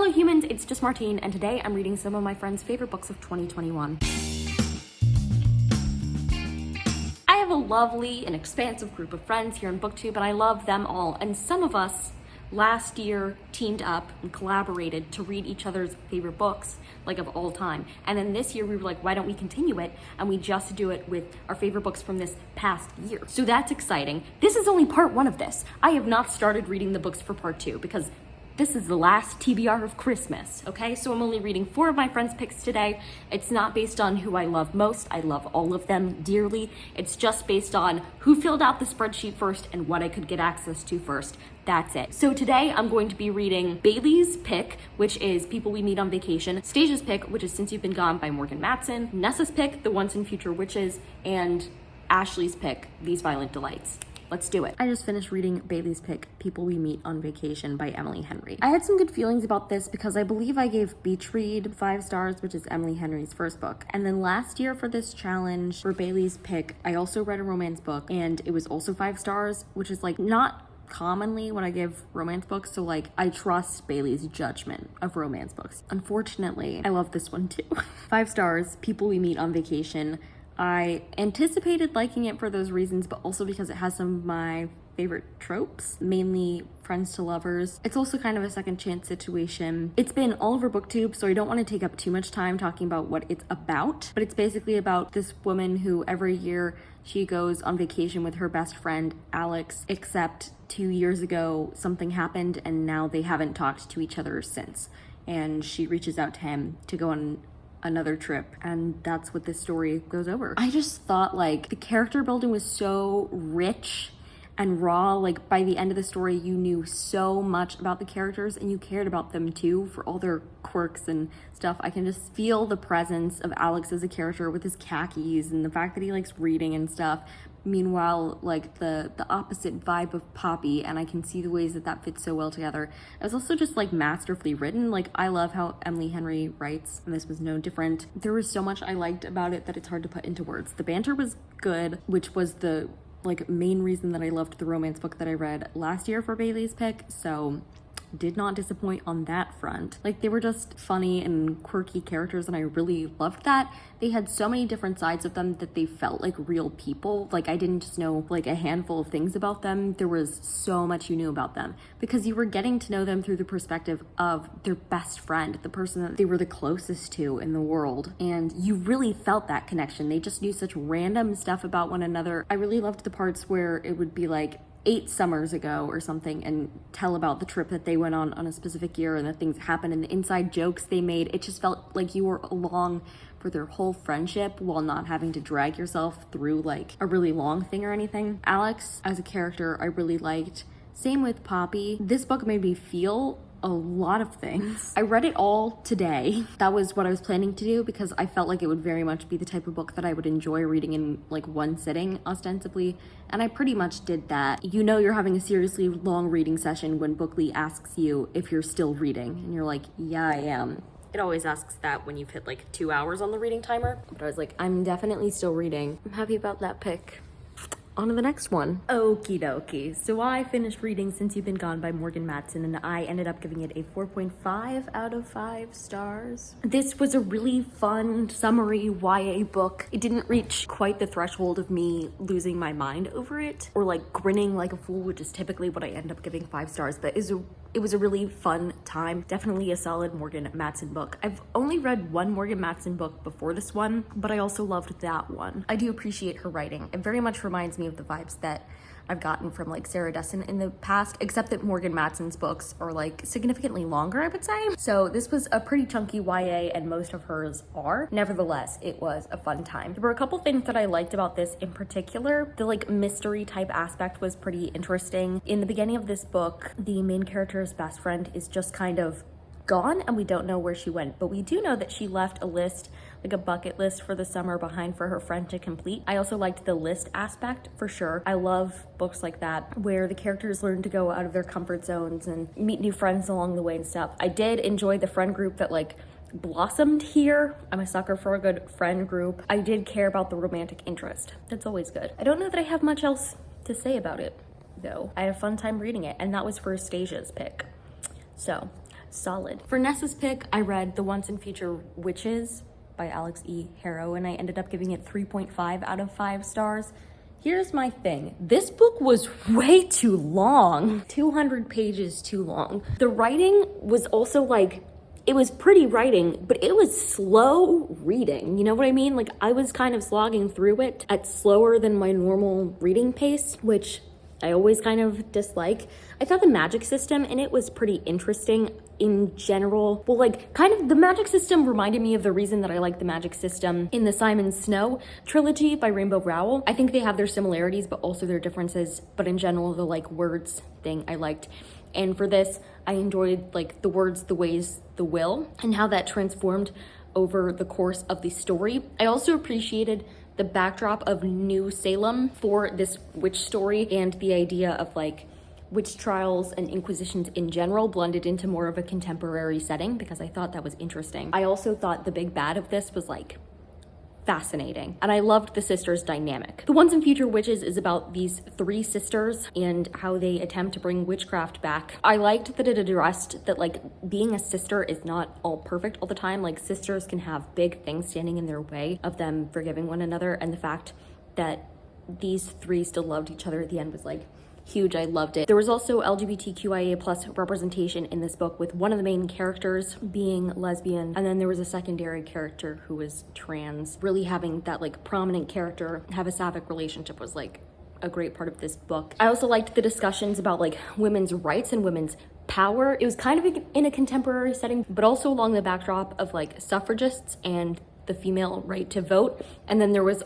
fellow humans, it's just Martine, and today I'm reading some of my friends' favorite books of 2021. I have a lovely and expansive group of friends here on booktube, and I love them all, and some of us last year teamed up and collaborated to read each other's favorite books, like of all time. And then this year we were like, why don't we continue it? And we just do it with our favorite books from this past year. So that's exciting. This is only part one of this. I have not started reading the books for part two because this is the last TBR of Christmas, okay? So I'm only reading 4 of my friends' picks today. It's not based on who I love most. I love all of them dearly. It's just based on who filled out the spreadsheet first and what I could get access to first. That's it. So today I'm going to be reading Bailey's Pick, which is People We Meet on Vacation, Stasia's Pick, which is Since You've Been Gone by Morgan Matson, Nessa's Pick, The Once and Future Witches, and Ashley's Pick, These Violent Delights. Let's do it. I just finished reading Bailey's Pick, People We Meet on Vacation by Emily Henry. I had some good feelings about this because I believe I gave Beach Read 5 stars, which is Emily Henry's first book. And then last year for this challenge for Bailey's Pick, I also read a romance book and it was also 5 stars, which is like not commonly when I give romance books, so like I trust Bailey's judgment of romance books. Unfortunately, I love this one too. 5 stars, People We Meet on Vacation. I anticipated liking it for those reasons, but also because it has some of my favorite tropes, mainly friends to lovers. It's also kind of a second chance situation. It's been all over booktube, so I don't want to take up too much time talking about what it's about, but it's basically about this woman who every year she goes on vacation with her best friend Alex, except 2 years ago something happened and now they haven't talked to each other since, and she reaches out to him to go on another trip, and that's what this story goes over. I just thought like the character building was so rich and raw. Like by the end of the story you knew so much about the characters and you cared about them too for all their quirks and stuff. I can just feel the presence of Alex as a character with his khakis and the fact that he likes reading and stuff. Meanwhile, like the opposite vibe of Poppy, and I can see the ways that that fits so well together. It was also just like masterfully written. Like I love how Emily Henry writes, and this was no different. There was so much I liked about it that it's hard to put into words. The banter was good, which was the like main reason that I loved the romance book that I read last year for Bailey's Pick, so did not disappoint on that front. Like they were just funny and quirky characters and I really loved that. They had so many different sides of them that they felt like real people. Like I didn't just know like a handful of things about them. There was so much you knew about them because you were getting to know them through the perspective of their best friend, the person that they were the closest to in the world. And you really felt that connection. They just knew such random stuff about one another. I really loved the parts where it would be like 8 summers ago or something and tell about the trip that they went on a specific year and the things that happened and the inside jokes they made. It just felt like you were along for their whole friendship while not having to drag yourself through like a really long thing or anything. Alex as a character I really liked. Same with Poppy. This book made me feel a lot of things. I read it all today. That was what I was planning to do because I felt like it would very much be the type of book that I would enjoy reading in like one sitting ostensibly, and I pretty much did that. You know you're having a seriously long reading session when Bookly asks you if you're still reading and you're like, yeah, I am. It always asks that when you've hit like 2 hours on the reading timer, but I was like, I'm definitely still reading. I'm happy about that pick. On to the next one. Okie dokie. So I finished reading Since You've Been Gone by Morgan Matson, and I ended up giving it a 4.5 out of 5 stars. This was a really fun, summery YA book. It didn't reach quite the threshold of me losing my mind over it, or like grinning like a fool, which is typically what I end up giving 5 stars, but it was a really fun time. Definitely a solid Morgan Matson book. I've only read one Morgan Matson book before this one, but I also loved that one. I do appreciate her writing. It very much reminds me of the vibes that I've gotten from like Sarah Dessen in the past, except that Morgan Matson's books are like significantly longer, I would say. So this was a pretty chunky YA and most of hers are. Nevertheless, it was a fun time. There were a couple things that I liked about this in particular. The like mystery type aspect was pretty interesting. In the beginning of this book, the main character's best friend is just kind of gone and we don't know where she went, but we do know that she left a list, like a bucket list for the summer behind for her friend to complete. I also liked the list aspect for sure. I love books like that where the characters learn to go out of their comfort zones and meet new friends along the way and stuff. I did enjoy the friend group that like blossomed here. I'm a sucker for a good friend group. I did care about the romantic interest. That's always good. I don't know that I have much else to say about it though. I had a fun time reading it, and that was for Stasia's pick. So solid. For Nessa's pick, I read The Once and Future Witches by Alex E. Harrow, and I ended up giving it 3.5 out of 5 stars. Here's my thing. This book was way too long. 200 pages too long. The writing was also like, it was pretty writing, but it was slow reading. You know what I mean? Like, I was kind of slogging through it at slower than my normal reading pace, which I always kind of dislike. I thought the magic system in it was pretty interesting in general. Well, like, kind of the magic system reminded me of the reason that I like the magic system in the Simon Snow trilogy by Rainbow Rowell. I think they have their similarities, but also their differences. But in general, the like words thing I liked. And for this, I enjoyed like the words, the ways, the will, and how that transformed over the course of the story. I also appreciated the backdrop of New Salem for this witch story and the idea of like witch trials and inquisitions in general blended into more of a contemporary setting, because I thought that was interesting. I also thought the big bad of this was like fascinating, and I loved the sisters' dynamic. The Once and Future Witches is about these 3 sisters and how they attempt to bring witchcraft back. I liked that it addressed that like being a sister is not all perfect all the time. Like, sisters can have big things standing in their way of them forgiving one another, and the fact that these 3 still loved each other at the end was like huge. I loved it. There was also LGBTQIA plus representation in this book, with one of the main characters being lesbian, and then there was a secondary character who was trans. Really having that like prominent character have a sapphic relationship was like a great part of this book. I also liked the discussions about like women's rights and women's power. It was kind of in a contemporary setting, but also along the backdrop of like suffragists and the female right to vote. And then there was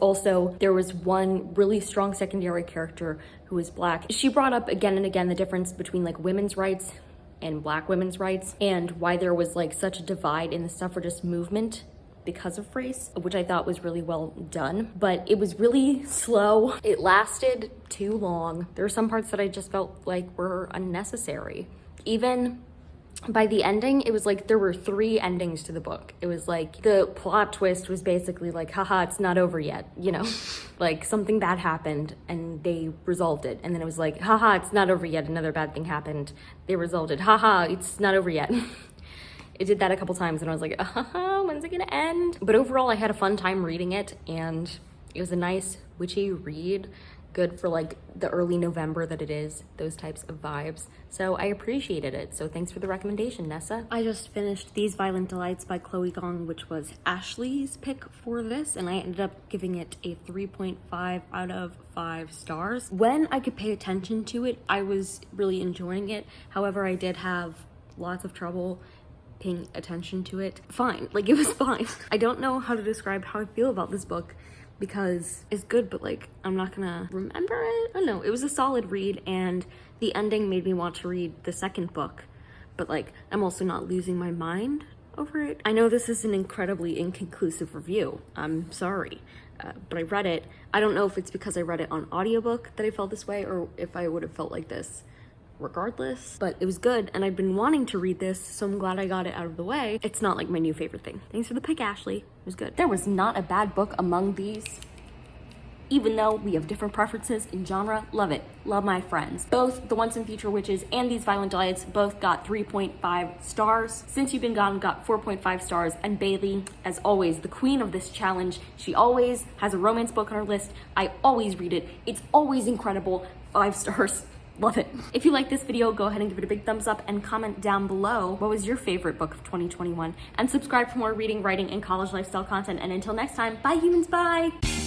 one really strong secondary character who was Black. She brought up again and again the difference between like women's rights and Black women's rights, and why there was like such a divide in the suffragist movement because of race, which I thought was really well done. But it was really slow. It lasted too long. There were some parts that I just felt like were unnecessary. Even by the ending, it was like there were 3 endings to the book. It was like the plot twist was basically like, haha, it's not over yet, you know? Like, something bad happened and they resolved it. And then it was like, haha, it's not over yet, another bad thing happened. They resolved it. Haha, it's not over yet. It did that a couple times and I was like, when's it gonna end? But overall, I had a fun time reading it, and it was a nice witchy read. Good for like the early November that it is, those types of vibes. So I appreciated it. So thanks for the recommendation, Nessa. I just finished These Violent Delights by Chloe Gong, which was Ashley's pick for this, and I ended up giving it a 3.5 out of 5 stars. When I could pay attention to it, I was really enjoying it. However, I did have lots of trouble paying attention to it. Fine, like it was fine. I don't know how to describe how I feel about this book, because it's good, but like, I'm not gonna remember it. I don't know, it was a solid read, and the ending made me want to read the second book, but like, I'm also not losing my mind over it. I know this is an incredibly inconclusive review. I'm sorry, but I read it. I don't know if it's because I read it on audiobook that I felt this way, or if I would have felt like this regardless, but it was good, and I've been wanting to read this, so I'm glad I got it out of the way. It's not like my new favorite thing. Thanks for the pick, Ashley. It was good. There was not a bad book among these, even though we have different preferences in genre. Love it. Love my friends. Both The Once and Future Witches and These Violent Delights both got 3.5 stars. Since You've Been Gone got 4.5 stars, and Bailey, as always, the queen of this challenge. She always has a romance book on her list. I always read it. It's always incredible. 5 stars. Love it. If you like this video, go ahead and give it a big thumbs up and comment down below what was your favorite book of 2021, and subscribe for more reading, writing, and college lifestyle content. And until next time, bye humans, bye!